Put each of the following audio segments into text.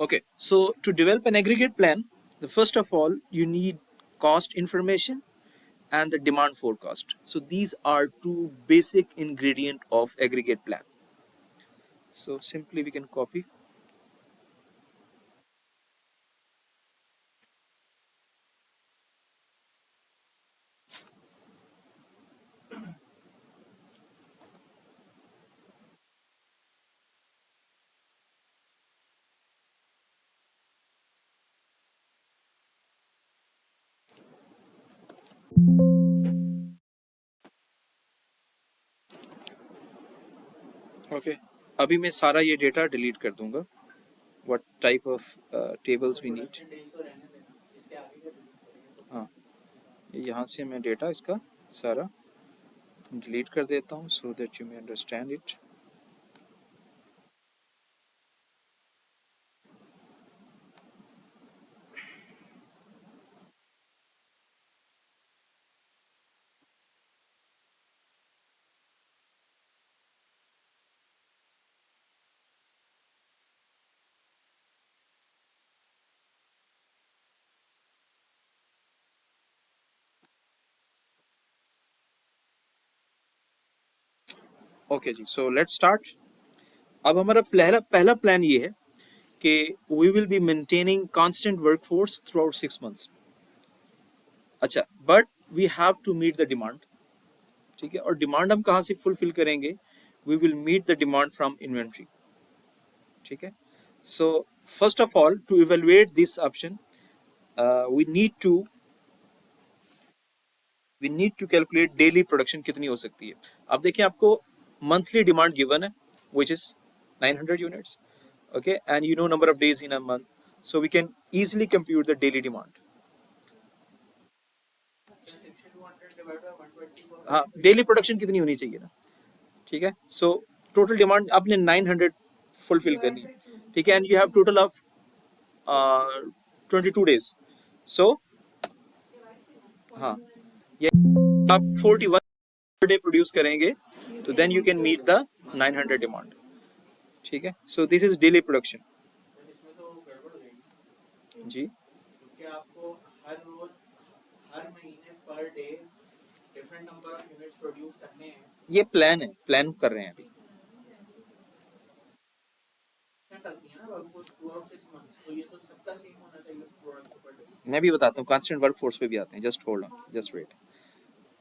Okay, so to develop an aggregate plan, the first of all, you need cost information and the demand forecast. So these are two basic ingredient of aggregate plan. So simply we can copy. Okay, अभी मैं सारा ये data delete कर दूंगा. What type of tables we need? हाँ, यहाँ से मैं डेटा इसका सारा डिलीट कर देता हूँ so that you may understand it. Okay जी, सो लेट्स स्टार्ट. अब हमारा पहला पहला प्लान ये है कि we will be maintaining constant workforce throughout 6 months. अच्छा, but we have to meet the demand. ठीक है, और डिमांड हम कहाँ से फुलफिल करेंगे? We will meet the demand from inventory. ठीक है, so first of all to evaluate this option we need to calculate daily production कितनी हो सकती है. अब देखिए, आपको मंथली डिमांड गिवन है which is 900 units. Okay, and you know number of days in a month, so we can easily compute the daily demand. हाँ, daily production कितनी होनी चाहिए ना. ठीक है, सो टोटल डिमांड आपने 900 फुलफिल करनी है. ठीक है, and you have total of 22 days. So हाँ, ये आप 41 डे प्रोड्यूस करेंगे तो then you can meet the 900 demand. ठीक है, so this is daily production. जी, क्योंकि आपको हर रोज हर महीने per day different number of units produce करने हैं. ये प्लान है, प्लान कर रहे हैं अभी. मैं भी बताता हूँ, कांस्टेंट वर्क फोर्स पे भी आते हैं. Just hold on, just wait,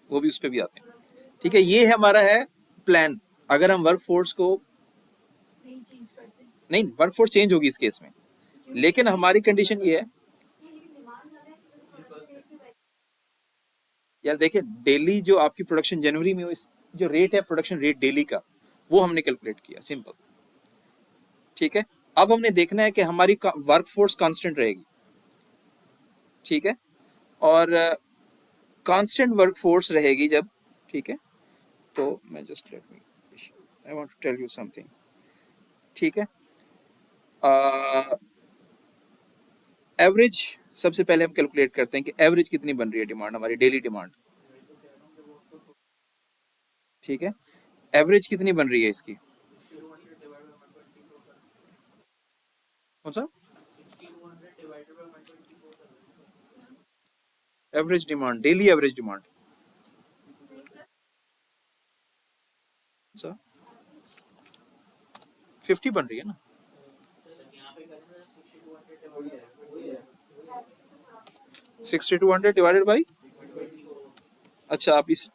वो भी उस पे भी आते हैं. ठीक है, ये है हमारा है प्लान. अगर हम वर्क फोर्स को नहीं, वर्क फोर्स चेंज होगी इस केस में, लेकिन हमारी कंडीशन ये है यार. देखिए, डेली जो आपकी प्रोडक्शन जनवरी में जो रेट है प्रोडक्शन रेट डेली का, वो हमने कैलकुलेट किया, सिंपल. ठीक है, अब हमने देखना है कि हमारी वर्क फोर्स कांस्टेंट रहेगी. ठीक है, और कांस्टेंट वर्क फोर्स रहेगी जब, ठीक है, तो मैं just let me, I want to tell you something. ठीक है, एवरेज सबसे पहले हम कैलकुलेट करते हैं कि एवरेज कितनी बन रही है डिमांड, हमारी डेली डिमांड. ठीक है, एवरेज कितनी बन रही है इसकी? कौन सा average demand? Daily average demand. अच्छा, 50 बन रही है ना. 6200 डिवाइडेड बाई, अच्छा आप इस,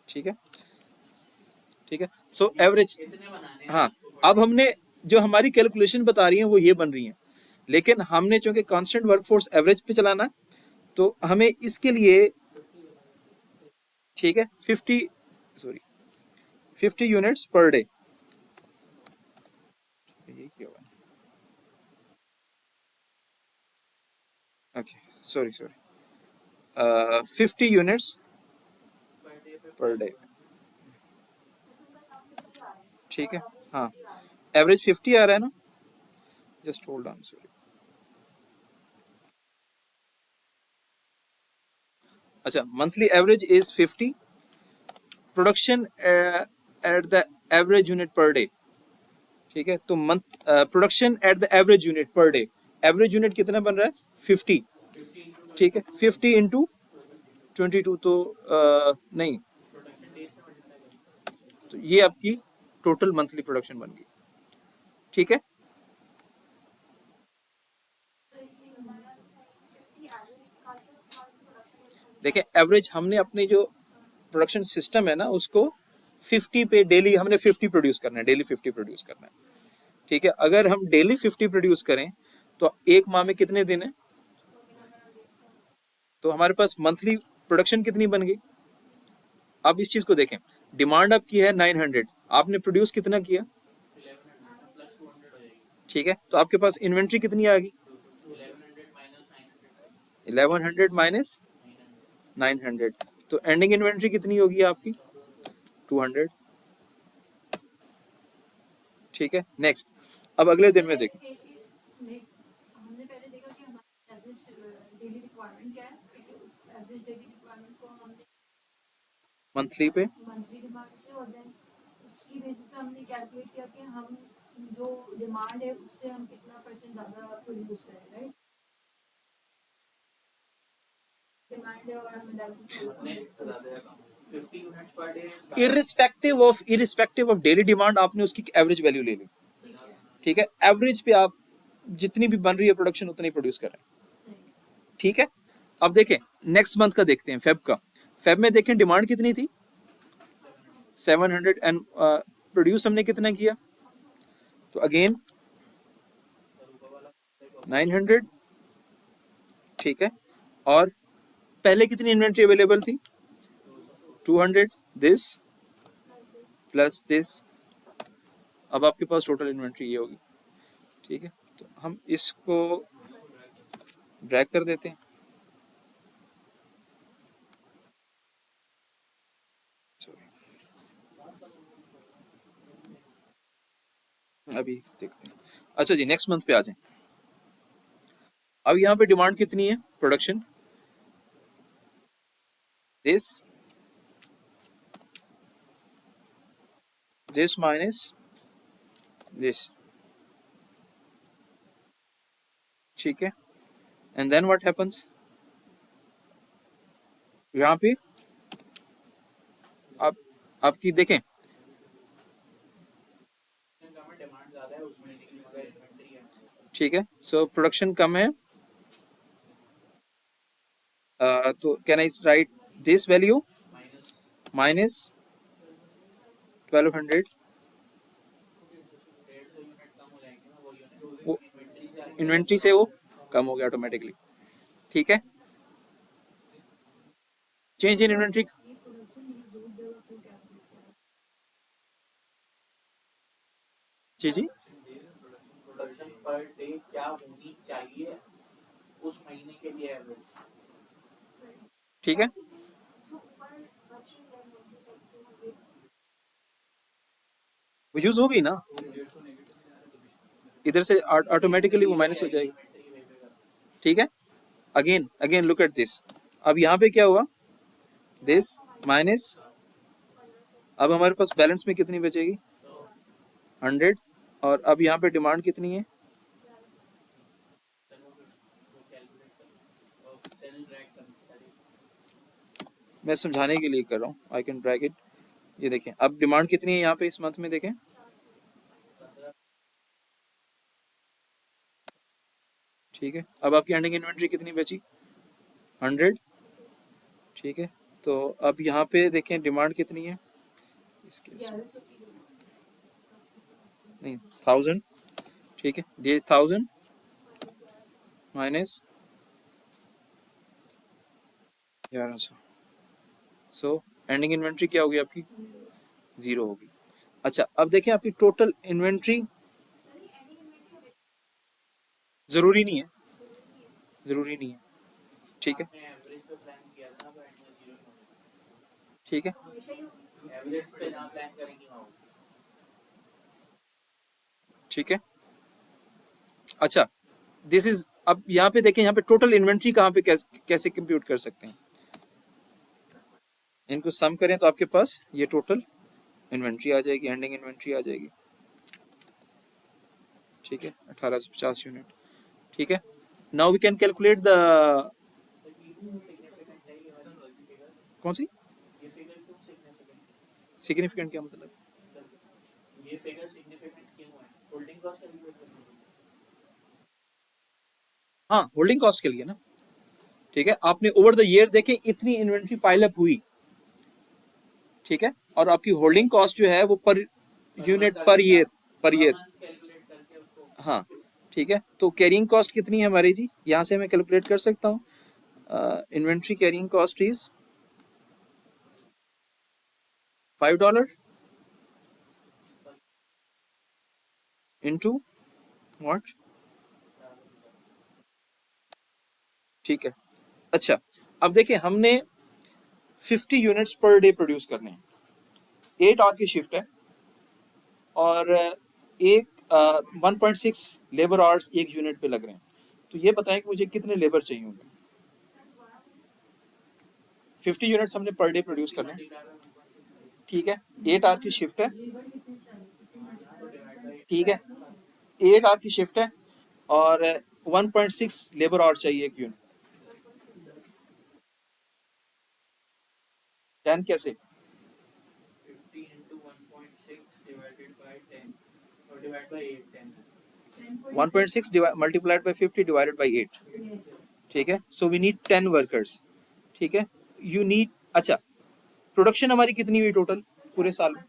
ठीक है, ठीक है, सो एवरेज. हाँ, अब हमने जो हमारी कैलकुलेशन बता रही है वो ये बन रही है, लेकिन हमने चूंकि कांस्टेंट वर्कफोर्स एवरेज पे चलाना, तो हमें इसके लिए, ठीक है, 50 यूनिट्स पर डे. ये क्या हुआ? Okay, sorry sorry, 50 units per day. ठीक है, हाँ, एवरेज 50 आ रहा है ना. Just hold on, sorry. अच्छा, monthly average is 50, production at the average unit per day. ठीक है, तो month production at the average unit per day, average unit कितना बन रहा है 50, ठीक है 50 इंटू 22, तो नहीं, तो ये आपकी टोटल मंथली प्रोडक्शन बन गई, ठीक है। देखिए एवरेज हमने अपने जो प्रोडक्शन सिस्टम है ना उसको 50 पे डेली हमने 50 प्रोड्यूस करना है, डेली 50 प्रोड्यूस करना है, ठीक है। अगर हम डेली 50 प्रोड्यूस करें तो एक माह में कितने दिन है, तो हमारे पास मंथली प्रोडक्शन कितनी बन गई। अब इस चीज को देखें, डिमांड आपकी है 900, आपने प्रोड्यूस कितना किया, ठीक है, तो आपके पास इन्वेंट्री कितनी आ गई, 1100 माइनस 900, तो एंडिंग इन्वेंट्री कितनी होगी आपकी 200, ठीक है। नेक्स्ट, अब अगले दिन में देखें, मंथली पे, इरिस्पेक्टिव ऑफ डेली डिमांड आपने उसकी एवरेज वैल्यू ले ली, ठीक है, एवरेज पे आप जितनी भी बन रही है प्रोडक्शन उतनी प्रोड्यूस कर रहे हैं, ठीक है। अब देखें नेक्स्ट मंथ का देखते हैं, फेब का, फेब में देखें डिमांड कितनी थी 700 एंड प्रोड्यूस हमने कितना किया, तो अगेन 900, ठीक है, और पहले कितनी इन्वेंट्री अवेलेबल थी 200, दिस प्लस दिस, अब आपके पास टोटल इन्वेंट्री ये होगी, ठीक है। तो हम इसको ड्रैग कर देते हैं, अभी देखते हैं। अच्छा जी, नेक्स्ट मंथ पे आ जाएं। अब यहाँ पे डिमांड कितनी है प्रोडक्शन, दिस माइनस दिस, ठीक है, एंड देन व्हाट हैपेंस, यहाँ पे आप आपकी देखें, ठीक है, सो प्रोडक्शन कम है, तो can I right this value minus 1200, वो इन्वेंट्री से वो कम हो गया ऑटोमेटिकली, ठीक है। चेंज इन इन्वेंट्री, जी जी, ठीक है, वो यूज हो गई ना, इधर से ऑटोमेटिकली वो माइनस हो जाएगी, ठीक है। Again again look at this, अब यहाँ पे क्या हुआ, दिस माइनस, अब हमारे पास बैलेंस में कितनी बचेगी 100, और अब यहाँ पे डिमांड कितनी है, मैं समझाने के लिए कर रहा हूँ, आई कैन ड्रैग इट, ये देखें अब डिमांड कितनी है यहाँ पे इस मंथ में देखें, ठीक है। अब आपकी एंडिंग इन्वेंट्री कितनी बची 100, ठीक है। तो अब यहाँ पे देखें डिमांड कितनी है, इसके नहीं 1000, ठीक है, ये 1000 माइनस 1100, सो एंडिंग इन्वेंट्री क्या होगी आपकी 0 होगी। अच्छा अब देखें आपकी टोटल इन्वेंट्री, जरूरी नहीं है, जरूरी नहीं है, ठीक है, ठीक है, ठीक है। अच्छा दिस इज, अब यहाँ पे देखें, यहाँ पे टोटल इन्वेंट्री कहाँ पे कैसे कंप्यूट कर सकते हैं, इनको सम करें तो आपके पास ये टोटल इन्वेंट्री आ जाएगी, एंडिंग इन्वेंट्री आ जाएगी, ठीक है, 1850 यूनिट। ठीक है, now we can calculate the, कौन सी सिग्निफिकेंट, क्या मतलब? हाँ, होल्डिंग कॉस्ट के लिए ना। ठीक है, आपने ओवर द ईयर देखे इतनी इन्वेंट्री पाइल अप हुई, ठीक है, और आपकी होल्डिंग कॉस्ट जो है वो per unit per year, per year. हाँ, ठीक है, तो कैरिंग कॉस्ट कितनी है हमारी जी, यहाँ से मैं कैलकुलेट कर सकता हूँ। Inventory carrying cost is $5 into what, ठीक है। अच्छा, अब देखिए हमने 50 यूनिट्स पर डे प्रोड्यूस करने हैं, 8 आवर की शिफ्ट है, और एक 1.6 लेबर आवर्स एक यूनिट पे लग रहे हैं। तो ये बताएं कि मुझे कितने लेबर चाहिए होंगे। 50 यूनिट्स हमने पर डे प्रोड्यूस करने हैं, ठीक है, 8 आवर की शिफ्ट है, ठीक है, 8 आवर की शिफ्ट है, और 1.6 लेबर आवर चाहिए एक यूनिट। 10 कैसे? 1.6 मल्टीप्लाइड बाई 50 डिवाइडेड बाई 8, ठीक है, सो वी नीड 10 वर्कर्स, ठीक है, यू नीड। अच्छा, प्रोडक्शन हमारी कितनी हुई टोटल पूरे साल में?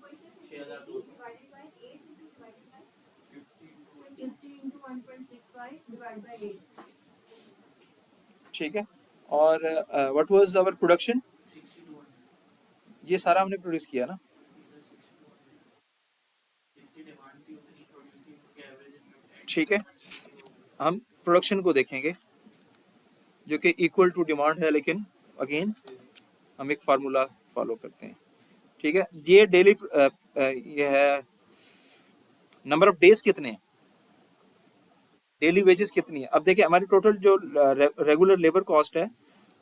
ठीक है, और व्हाट वाज आवर प्रोडक्शन, ये सारा हमने प्रोड्यूस किया ना। ठीक है, हम प्रोडक्शन को देखेंगे जो कि इक्वल टू डिमांड है, लेकिन अगेन हम एक फार्मूला फॉलो करते हैं, ठीक है। ये डेली ये है, नंबर ऑफ डेज कितने हैं, डेली वेजेस कितनी है। अब देखिए हमारी टोटल जो रेगुलर लेबर कॉस्ट है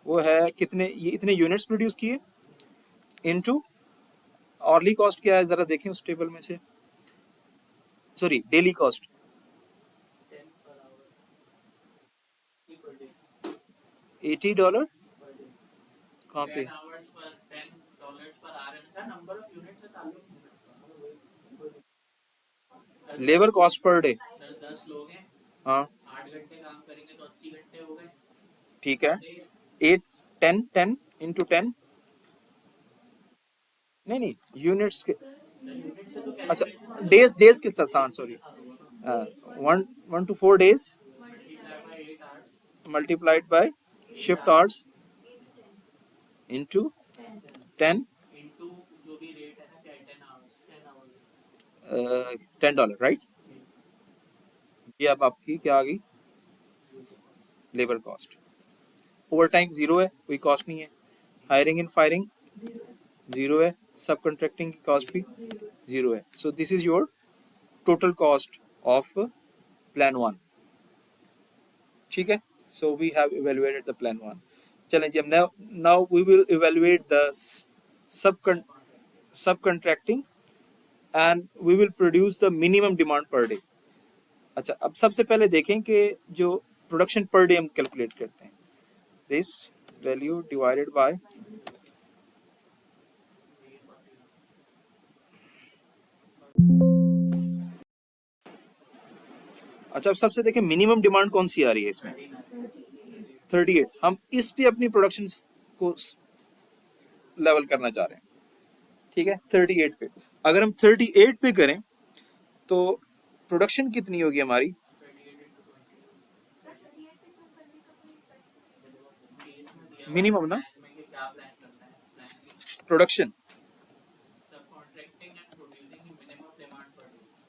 वो है कितने, ये इतने यूनिट्स प्रोड्यूस किए इनटू ऑर्ली कॉस्ट क्या है, जरा देखें उस टेबल में से, सॉरी डेली कॉस्ट, $80 कहाँ पे, लेबर कॉस्ट पर डे, हाँ ठीक है, 8 10 10 इंटू 10, नहीं नहीं यूनिट्स के, अच्छा डेज, डेज के साथ, हाँ sorry, 1 to 4 days multiplied by shift hours into 10, $10, right. ये अब आपकी क्या आ गई, labour cost. Over time zero है, कोई कॉस्ट नहीं है, हायरिंग एंड फायरिंग जीरो है, सब कॉन्ट्रैक्टिंग की कॉस्ट भी जीरो है, so this is your total cost of plan one, ठीक है। So we have evaluated the plan one. चलें जी, अब now we will evaluate the sub sub contracting and we will produce the minimum demand per day. अच्छा, अब सबसे पहले देखें कि जो प्रोडक्शन पर डे हम कैलकुलेट करते हैं, दिस वैल्यू डिवाइडेड बाय, अच्छा अब सबसे देखें मिनिमम डिमांड कौन सी आ रही है इसमें, 38। हम इस पे अपनी प्रोडक्शन को लेवल करना चाह रहे हैं, ठीक है, 38 पे। अगर हम 38 पे करें तो प्रोडक्शन कितनी होगी हमारी, मिनिमम ना, प्रोडक्शन,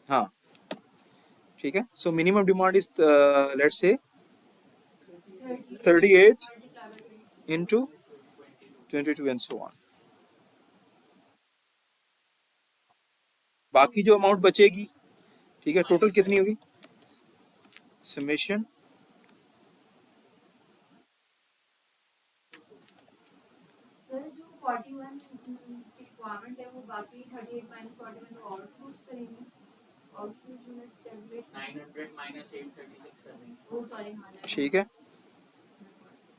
हाँ ठीक है, so minimum demand is let's say 38 into 22 and so on. बाकी जो अमाउंट बचेगी, ठीक है, टोटल कितनी होगी, समेशन ठीक है,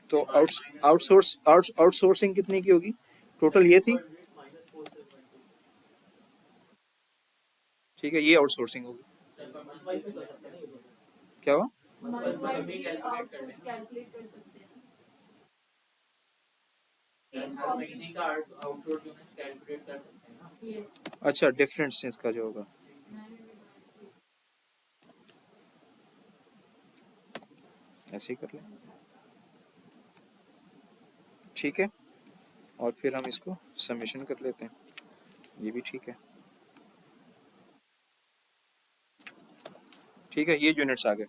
तो आउटसोर्सिंग कितने की होगी? टोटल ये थी, ठीक है, ये आउटसोर्सिंग होगी। क्या हुआ? अच्छा, डिफरेंस इसका जो होगा, ऐसे ही कर लें, ठीक है, और फिर हम इसको समेशन कर लेते हैं, ये भी ठीक है, ठीक है, ये यूनिट्स आ गए।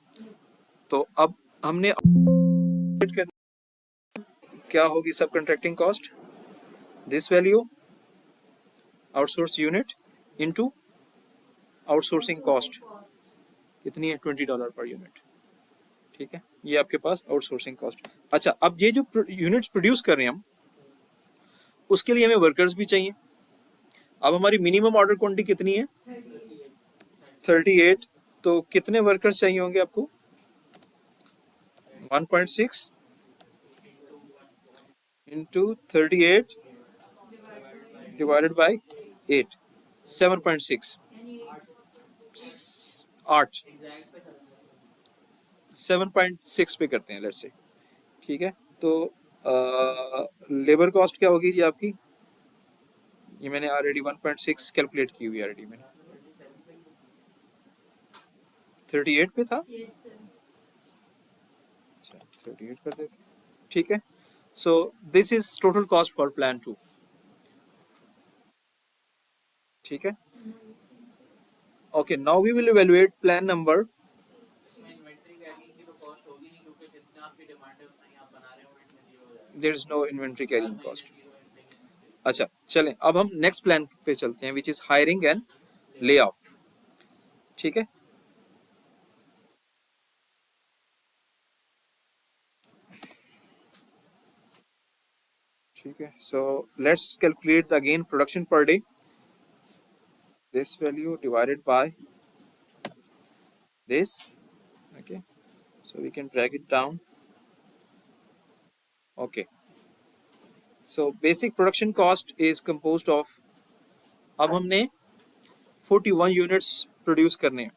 तो अब हमने क्या होगी सब contracting cost, this value outsource unit into outsourcing cost कितनी है, $20 पर यूनिट, ठीक है, ये आपके पास आउटसोर्सिंग कॉस्ट। अच्छा, अब ये जो यूनिट्स प्रोड्यूस कर रहे हैं हम, उसके लिए हमें वर्कर्स भी चाहिए। अब हमारी मिनिमम ऑर्डर क्वांटिटी कितनी है, 38, तो कितने वर्कर्स चाहिए होंगे आपको, 1.6 इंटू 38 डिवाइडेड बाई 8, 7.6, 8, 7.6 पे करते हैं लेट्स से, ठीक है। तो लेबर कॉस्ट क्या होगी जी आपकी, ये मैंने ऑलरेडी 1.6 कैलकुलेट की हुई ऑलरेडी मैंने, 38 पे था, अच्छा 38 कर देते, ठीक है। So this is total cost for plan 2, ठीक है। Okay, now we will evaluate plan number, there is no inventory carrying cost. अच्छा चलें, अब हम नेक्स्ट प्लान पे चलते हैं which is hiring and lay off, ठीक है। ठीक है, so let's calculate the again production per day, this value divided by this, okay, so we can drag it down, okay, so basic production cost is composed of, अब हमने 41 units produce करने हैं,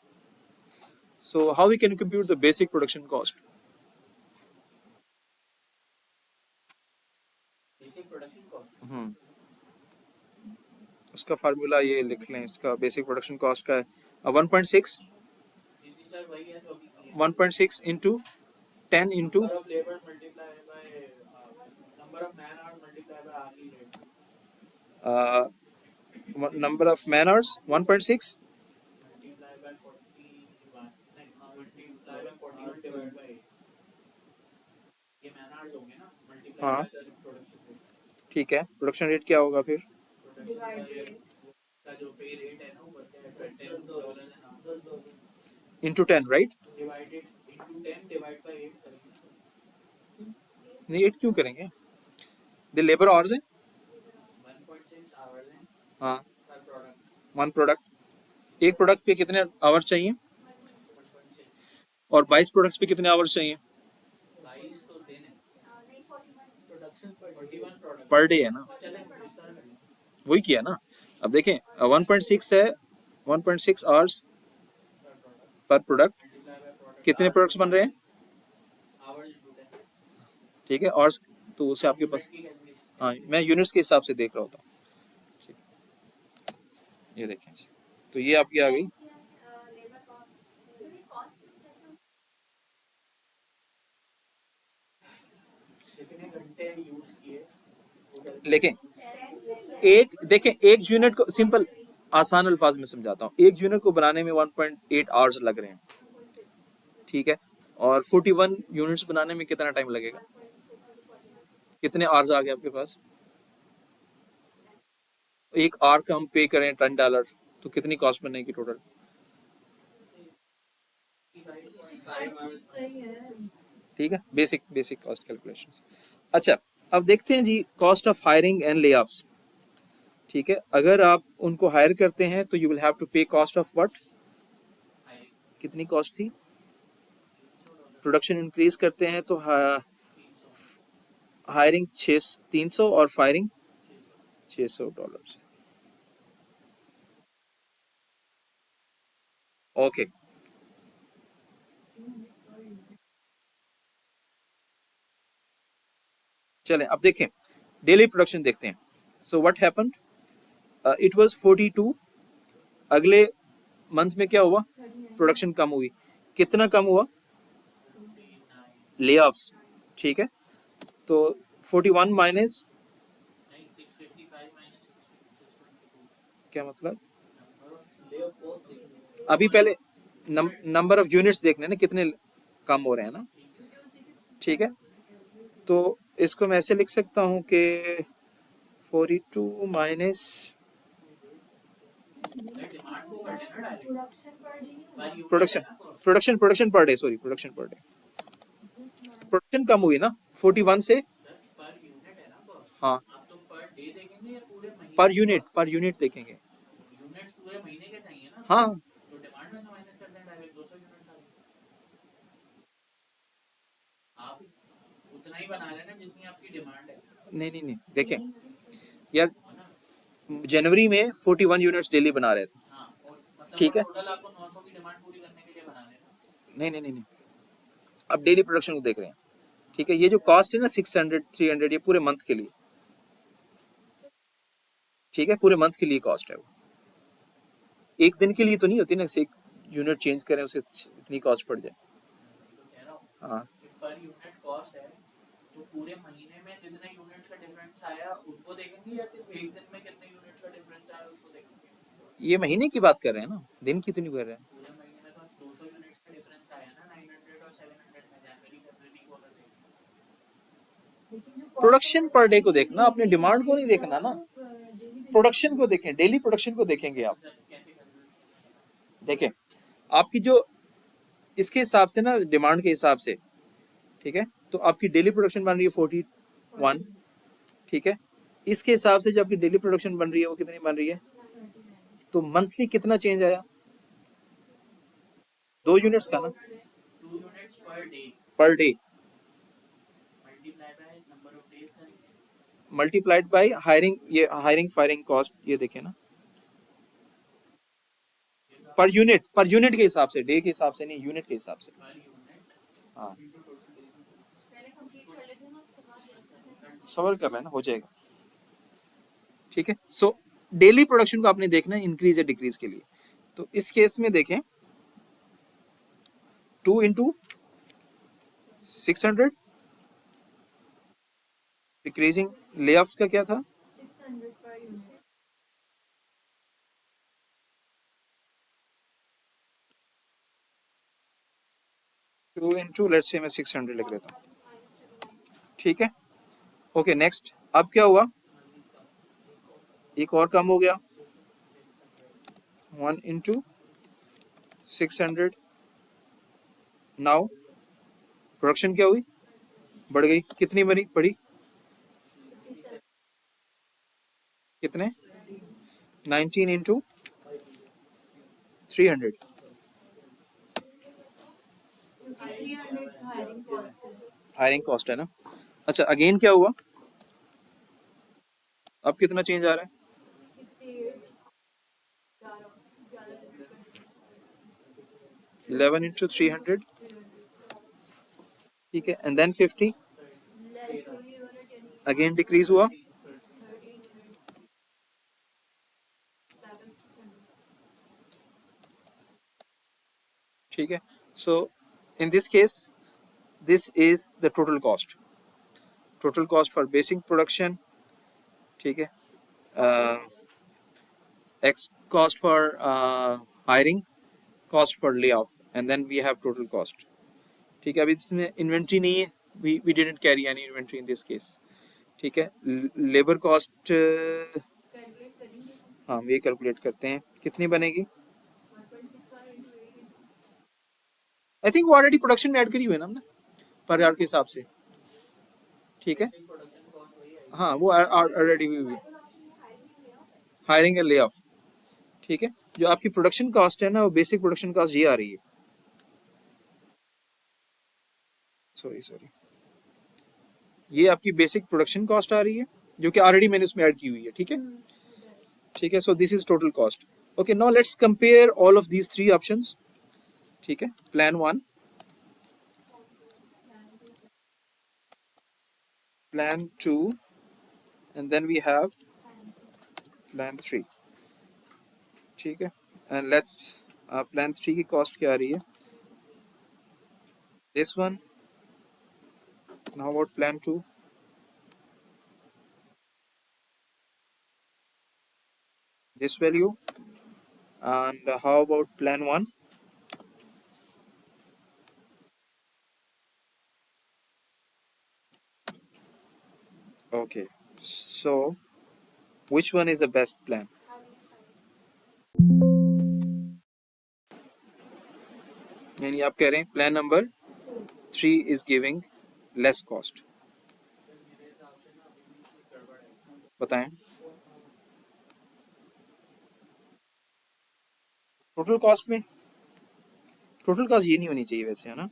so how we can compute the basic production cost, हम्म, उसका formula ये लिख लें, इसका basic production cost का है 1.6, 1.6 into 10 into number of man hours 1.6, हाँ ठीक है, प्रोडक्शन रेट क्या होगा फिर, इंटू 10 राइट, नहीं 8 क्यों करेंगे, द लेबर आवर्स है, हाँ 1 प्रोडक्ट, एक प्रोडक्ट पे कितने आवर चाहिए, और 22 प्रोडक्ट्स पे कितने आवर्स चाहिए, पर डे है ना, वही किया ना। अब देखें 1.6 है, 1.6 आवर्स पर प्रोडक्ट, कितने प्रोडक्ट्स बन रहे हैं, ठीक है, आवर्स तो उसे आपके पास, हाँ मैं यूनिट्स के हिसाब से देख रहा होता हूँ, ठीक, ये देखें जी, तो ये आपकी आ गई, लेकिन एक देखें, एक यूनिट को सिंपल आसान अल्फाज में समझाता हूँ, एक यूनिट को बनाने में 1.8 आवर्स लग रहे हैं, ठीक है, और 41 यूनिट्स बनाने में कितना टाइम लगेगा, कितने आवर्स आ गए आपके पास, एक आवर का हम पे करें $10, तो कितनी कॉस्ट बनेगी टोटल, ठीक है, बेसिक बेसिक कॉस्ट कैलकुलेशंस। अच्छा, अब देखते हैं जी कॉस्ट ऑफ हायरिंग एंड ले ऑफ्स, ठीक है, अगर आप उनको हायर करते हैं तो यू विल हैव टू पे कॉस्ट ऑफ व्हाट, कितनी कॉस्ट थी, प्रोडक्शन इंक्रीज करते हैं तो हायरिंग 300 और फायरिंग $600 है। ओके, चलें अब देखें डेली प्रोडक्शन देखते हैं। So what happened, it was 42। अगले मंथ में क्या हुआ, प्रोडक्शन कम हुई। कितना कम हुआ, ले ऑफ्स, ठीक है। तो 41 माइनस, क्या मतलब, अभी पहले नंबर ऑफ यूनिट्स देखने ना कितने कम हो रहे हैं ना, ठीक है। तो इसको मैं ऐसे लिख सकता हूँ कि 42 minus production production production per day, sorry production per day, production कम हुई ना 41 से। हाँ, पर यूनिट देखेंगे। हाँ, नहीं नहीं नहीं देखें यार, जनवरी में 41 यूनिट्स डेली बना रहे थे, ठीक है। नहीं नहीं नहीं नहीं, अब डेली प्रोडक्शन को देख रहे हैं, ठीक है। ये जो कॉस्ट है ना 600 300, ये पूरे मंथ के लिए, ठीक है, पूरे मंथ के लिए कॉस्ट है वो, एक दिन के लिए तो नहीं होती ना, एक यूनिट चेंज करें उसे इतनी कॉस्ट पड़ जाए। हाँ, ये महीने की बात कर रहे हैं ना, दिन की तो नहीं कर रहे हैं। प्रोडक्शन पर डे को देखना, अपने डिमांड को नहीं देखना ना, प्रोडक्शन को देखें, डेली प्रोडक्शन को देखेंगे आप। देखें आपकी जो इसके हिसाब से ना, डिमांड के हिसाब से, ठीक है। तो आपकी डेली प्रोडक्शन बन रही है 41, ठीक है। इसके हिसाब से जो आपकी डेली प्रोडक्शन बन रही है वो कितनी बन रही है, तो मंथली कितना चेंज आया, 2 यूनिट्स का ना, per day multiplied by hiring, ये हायरिंग फायरिंग कॉस्ट, ये देखें ना, पर यूनिट के हिसाब से, डे के हिसाब से नहीं, यूनिट के हिसाब से। हाँ, सवाल कर रहे हैं ना, हो जाएगा, ठीक है। सो डेली प्रोडक्शन को आपने देखना है इंक्रीज या डिक्रीज के लिए। तो इस केस में देखें 2 इंटू 600, डिक्रीजिंग ले ऑफ का क्या था, 2 इंटू लेट्स से मैं 600 लिख देता हूँ, ठीक है। ओके नेक्स्ट, अब क्या हुआ, एक और कम हो गया, 1 इंटू 600। नाउ प्रोडक्शन क्या हुई, बढ़ गई, कितनी बनी बढ़ी, कितने, 19 इंटू 300, हायरिंग कॉस्ट है ना। अच्छा अगेन क्या हुआ, अब कितना चेंज आ रहा है, 11 इंटू 300, ठीक है। एंड देन 50, अगेन डिक्रीज हुआ, ठीक है। So in this case this is the total cost for basic production, ठीक है। X cost for hiring, cost for lay off, and then we have total cost, ठीक है। अभी इसमें इन्वेंट्री नहीं है, we didn't carry any inventory in this case, ठीक है। लेबर कॉस्ट, हाँ ये कैलकुलेट करते हैं, कितनी बनेगी, आई थिंक वो ऑलरेडी प्रोडक्शन में ऐड करी हुई है ना हमने, पर यार के हिसाब से, ठीक है। हाँ वो ऑलरेडी हुई हुई, हायरिंग एंड ले ऑफ, ठीक है। जो आपकी प्रोडक्शन कॉस्ट है ना, वो बेसिक प्रोडक्शन कॉस्ट ये आ रही है, सॉरी, ये आपकी बेसिक प्रोडक्शन कॉस्ट आ रही है जो कि ऑलरेडी मैंने उसमें ऐड की हुई है, ठीक है। ठीक है, so this is total cost. Okay, now let's compare all of these three options. ठीक है, plan one, plan two, and then we have plan three. ठीक है, एंड लेट्स प्लान थ्री की कॉस्ट क्या आ रही है, this one. Now about plan two, this value, and how about plan 1? Okay, so which one is the best plan? यानी आप कह रहे हैं plan number 3 is giving less cost, बताएं। टोटल कॉस्ट में, टोटल कॉस्ट ये नहीं होनी चाहिए वैसे, है ना।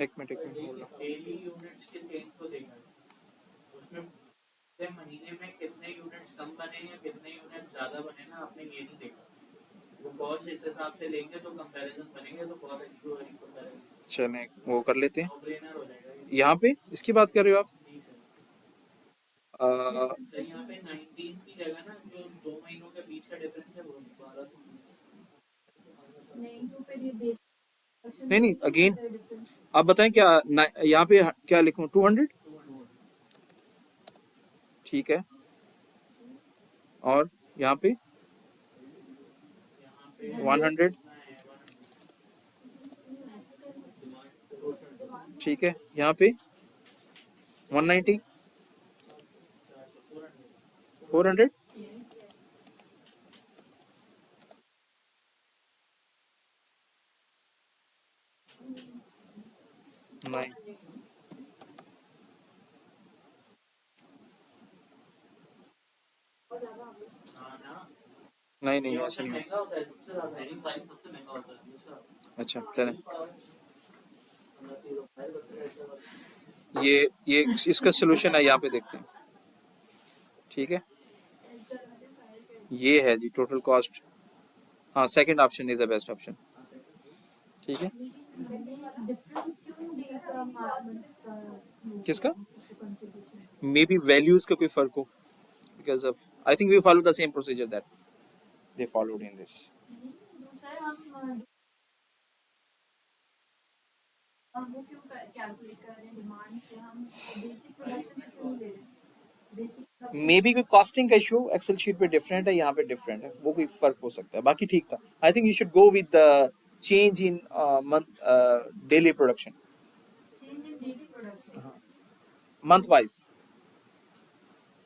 एक मिनट बोल रहा हूँ। डेली यूनिट्स के चेंज को देखा उसमें महीने में कितने यूनिट्स कम बने या कितने यूनिट ज्यादा बने ना, आपने ये नहीं देखा। वो कॉस्ट इस हिसाब से लेंगे तो कंपैरिजन बनेंगे तो बहुत अच्छी होगी कंपैरिजन। चलें वो कर लेते हैं, नो ब्रेनर हो जाएगा। यहाँ पे इसकी बात कर रहे हो आप। सर यहाँ पे 19 की जगह ना जो 2 महीनों के बीच का डिफरेंस है वो 1200। नहीं नहीं, अगेन आप बताएं क्या यहाँ पे क्या लिखूं, 200। ठीक है, और यहाँ पे 100। ठीक है, यहाँ पे 190, 400। नहीं नहीं नहीं, ऐसा नहीं होता। अच्छा चलें, ये इसका सोल्यूशन है, यहाँ पे देखते हैं। ठीक है, ये है जी टोटल कॉस्ट। हाँ, second option is the best option. ठीक है, किसका, मे बी वैल्यूज का कोई फर्क हो, because of I think we follow the same procedure that they followed in this. May be कोई कॉस्टिंग का इशू एक्सेल शीट पे डिफरेंट है, यहाँ पे डिफरेंट है, वो कोई फर्क हो सकता है, बाकी ठीक था। I think you should go with the change in month daily production, month wise.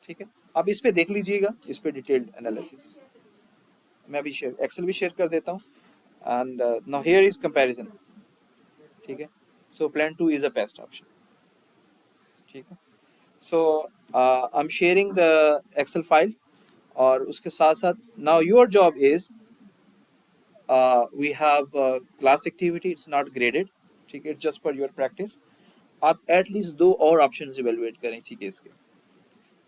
ठीक है, आप इस पे देख लीजिएगा, इस पे डिटेल्ड एनालिसिस मैं अभी शेयर एक्सेल भी शेयर कर देता हूँ। And now here is comparison. ठीक है, so plan 2 is a best option. ठीक है, so I am sharing the excel file, और उसके साथ साथ now your job is we have class activity, it's not graded. ठीक है, जस्ट फॉर योर प्रैक्टिस। आप एटलीस्ट 2 और ऑप्शंस इवेलुएट करें इसी केस के,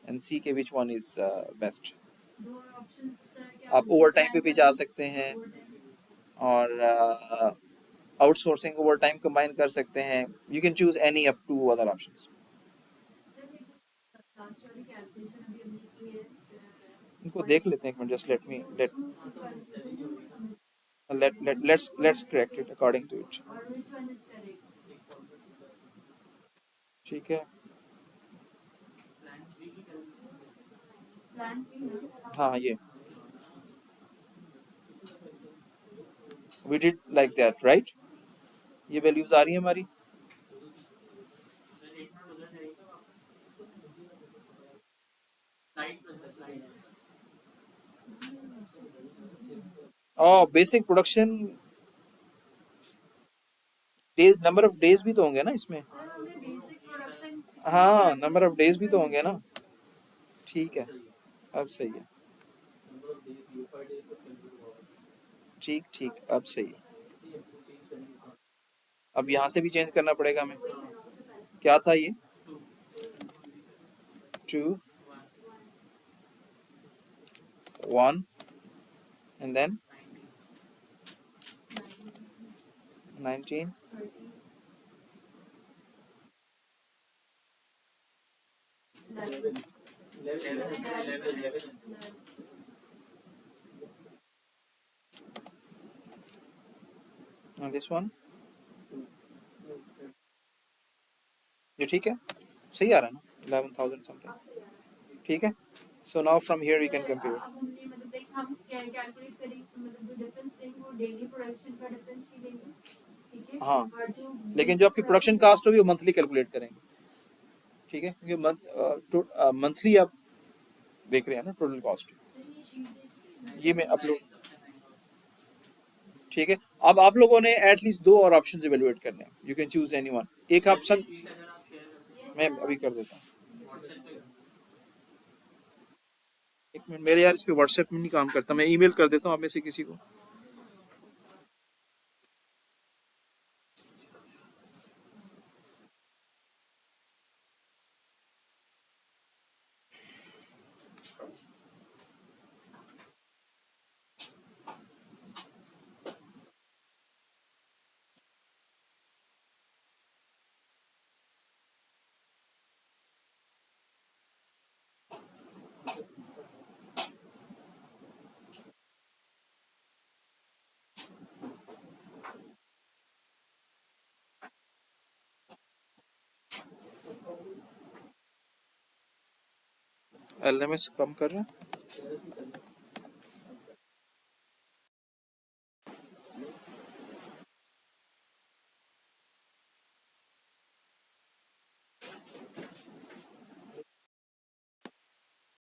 एंड सी के विच वन इज बेस्ट। आप ओवर टाइम पे भी जा सकते हैं, और आउटसोर्सिंग ओवर टाइम कंबाइन कर सकते हैं। You can choose any of 2 other options. इनको देख लेते हैं एक minute, just let me let's correct it according to it. ठीक है, हाँ ये we did like that right, ये वैल्यूज आ रही है हमारी। Basic production days, number of days भी तो होंगे ना इसमें। हाँ, नंबर ऑफ डेज भी तो होंगे ना। ठीक है, अब सही है। ठीक ठीक, अब सही है। अब यहाँ से भी चेंज करना पड़ेगा हमें। क्या था ये? 2 1 and then 19 and this one। ये ठीक है, सही आ रहा है ना, 11,000 समथिंग। ठीक है, so now from here we can compare. अब हमने मतलब लाइक हम क्या कैलकुलेट करें, मतलब जो डिफरेंस देंगे वो डेली प्रोडक्शन का डिफरेंस ही देंगे, ठीक है। हाँ, और जो लेकिन जो आपकी प्रोडक्शन कास्ट होगी वो मंथली कैलकुलेट करेंगे, ठीक है, क्योंकि मंथली आप देख रहे हैं ना टोटल कॉस्ट। ये मैं अपलोड, ठीक है। अब आप लोगों ने एटलीस्ट दो और ऑप्शन इवेलुएट करने हैं, you can choose any one, एक ऑप्शन मैं अभी कर देता हूँ। एक मिनट, मेरे यार इस पे व्हाट्सएप में नहीं काम करता, मैं ईमेल कर देता हूँ आप में से किसी को। एलएमएस कम कर रहे हैं।